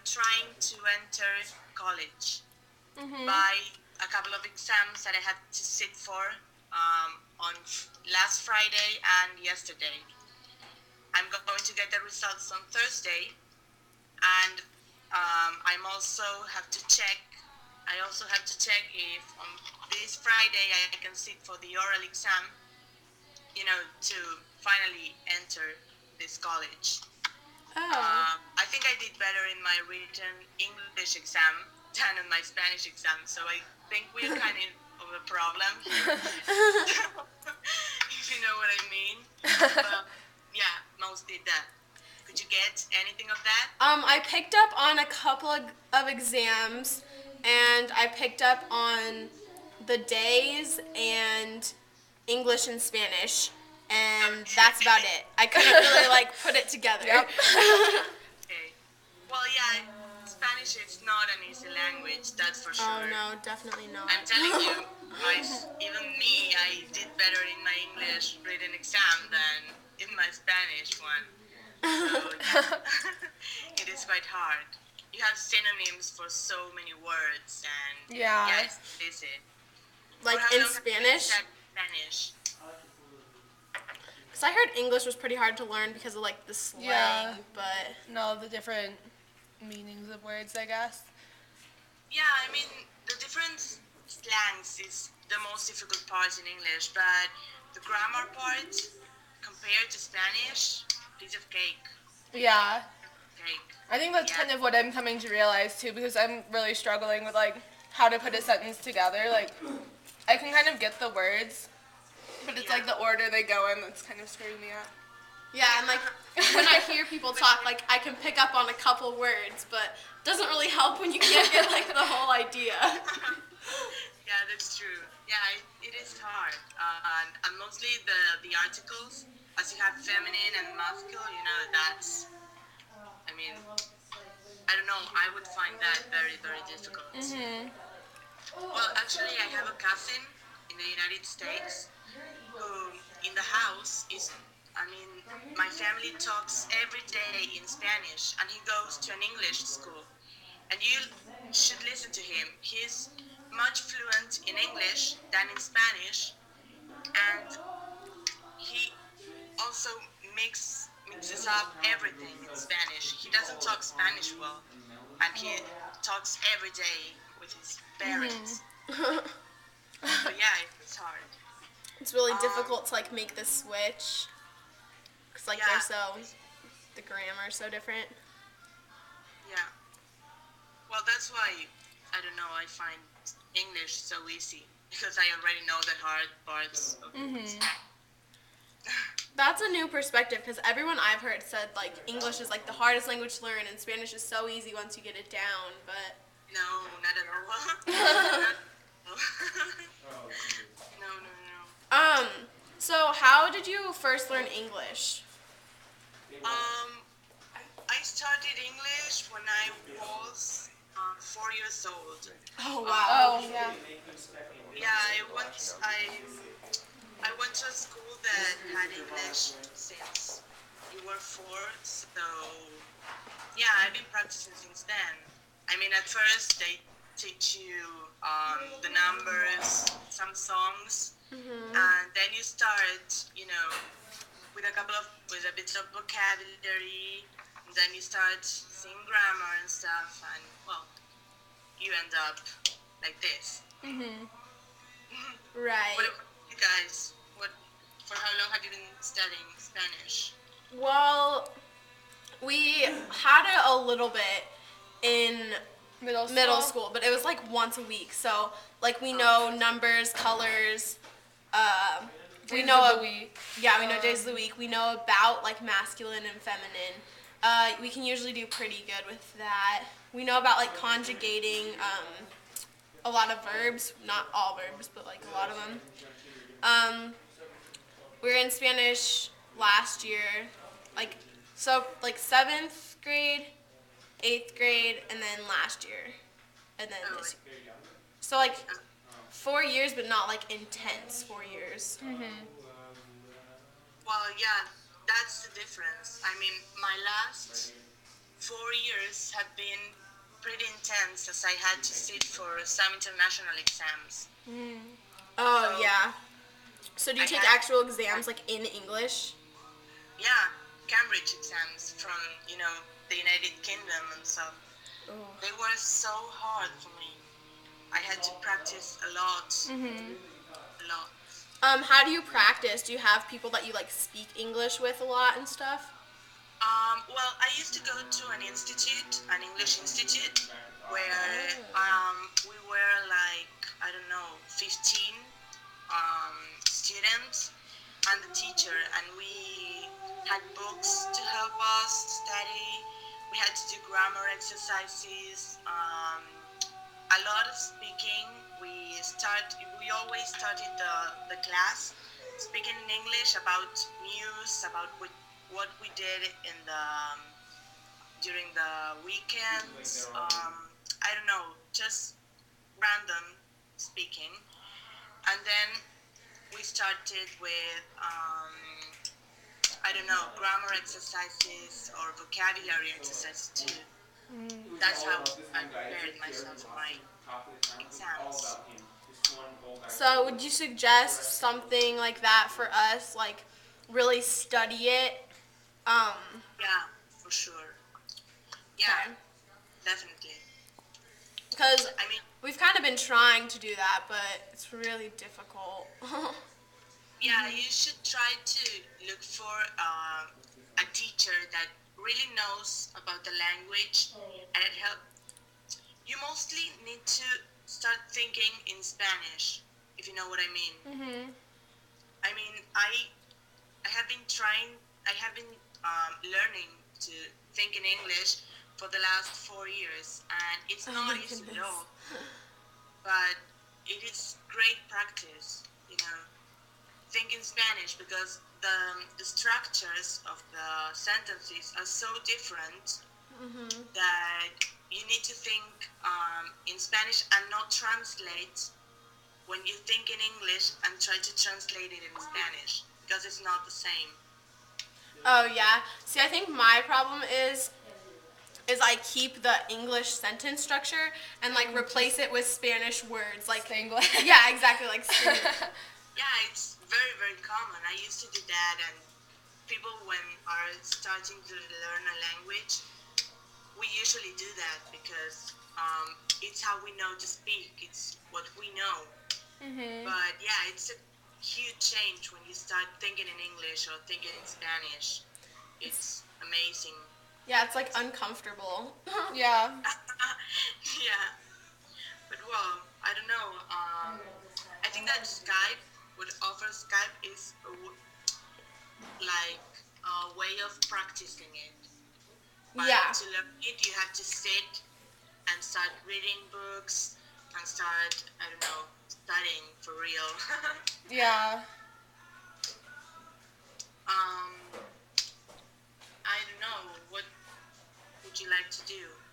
trying to enter college by a couple of exams that I had to sit for on last Friday and yesterday. I'm going to get the results on Thursday, and I'm also have to check. I also have to check if on this Friday I can sit for the oral exam, to finally enter this college. I think I did better in my written English exam than in my Spanish exam, so I think we're kind of a problem here, if you know what I mean. But yeah, most did that. Could you get anything of that? I picked up on a couple of exams, and I picked up on the days and English and Spanish, and that's about it. I couldn't really put it together. Yep. Okay. Well, yeah, Spanish is not an easy language, that's for sure. Oh no, definitely not. I'm telling you, even me, I did better in my English written exam than in my Spanish one. So, it is quite hard. You have synonyms for so many words, and Yeah. it's easy. Like For how in long have you Spanish? studied Spanish? Because I heard English was pretty hard to learn because of the slang, Yeah. but No, the different meanings of words, I guess. Yeah, I mean, the different slangs is the most difficult part in English, but the grammar part, compared to Spanish, piece of cake. Yeah. Cake. I think that's Yeah. kind of what I'm coming to realize too, because I'm really struggling with how to put a sentence together. I can kind of get the words, but it's the order they go in that's kind of screwing me up. yeah, and when I hear people talk, I can pick up on a couple words, but it doesn't really help when you can't get the whole idea. Yeah, that's true. Yeah, it is hard. And mostly the articles, as you have feminine and masculine, that's, I mean, I don't know, I would find that very, very difficult. Well, actually, I have a cousin in the United States who, in the house, my family talks every day in Spanish, and he goes to an English school. And you should listen to him. He's much fluent in English than in Spanish, and he also mixes up everything in Spanish. He doesn't talk Spanish well, and he talks every day with his parents. But yeah, it's hard. It's really difficult to make the switch, because Yeah. the grammar is so different. Yeah. Well, that's why, I don't know, I find English so easy, because I already know the hard parts of English. That's a new perspective, because everyone I've heard said English is the hardest language to learn, and Spanish is so easy once you get it down. But No, not at all. No. So how did you first learn English? I started English when I was 4 years old. Oh wow. Oh, yeah. Yeah, I went to a school that had English since you were 4, so yeah, I've been practicing since then. I mean, at first they teach you the numbers, some songs, and then you start, with with a bit of vocabulary, and then you start seeing grammar and stuff, and well, you end up like this. Right. What about you guys? For how long have you been studying Spanish? Well, we had it a little bit in middle school, but it was once a week. So we know numbers, colors. We know the week. Yeah, we know days of the week. We know about masculine and feminine. We can usually do pretty good with that. We know about conjugating a lot of verbs, not all verbs, but a lot of them. We were in Spanish last year, 7th grade, 8th grade, and then last year, and then this year. So 4 years, but not intense 4 years. Well, yeah, that's the difference. I mean, my last 4 years have been pretty intense as I had to sit for some international exams. Oh, So yeah. So do you I take had, actual exams like in English? yeah, Cambridge exams from, the United Kingdom and stuff. Oh. They were so hard for me. I had to practice a lot, a lot. How do you practice? Do you have people that you like speak English with a lot and stuff? Well, I used to go to an institute, an English institute, where we were like, I don't know, 15 students and the teacher, and we had books to help us study. We had to do grammar exercises, a lot of speaking. We always started the class speaking in English about news, about what we did in the during the weekends. I don't know, just random speaking, and then we started with I don't know, grammar exercises or vocabulary exercises too. That's how I prepared myself for my exams. So would you suggest something like that for us, like really study it? Um, Yeah, for sure. Yeah, okay. definitely. Because I mean, we've kind of been trying to do that, but it's really difficult. yeah, you should try to look for a teacher that really knows about the language, and it help. You mostly need to start thinking in Spanish, if you know what I mean. I mean, I have been trying. I have been learning to think in English for the last 4 years, and it's Oh not my easy at goodness. all. But it is great practice, think in Spanish because the structures of the sentences are so different that you need to think in Spanish and not translate when you think in English and try to translate it in Spanish because it's not the same. Oh yeah. See, I think my problem is I keep the English sentence structure and like replace it with Spanish words. Like English. yeah, exactly like Spanglish. Yeah, it's very, very common. I used to do that, and people, when are starting to learn a language, we usually do that because it's how we know to speak. It's what we know. But yeah, it's a huge change when you start thinking in English or thinking in Spanish. It's amazing. Yeah, it's like uncomfortable. Yeah. Yeah, but well, I don't know. I think that Skype, what offers Skype is like a way of practicing it. But Yeah. to learn it, you have to sit and start reading books and start, I don't know, studying for real. Yeah. I don't know, what would you like to do?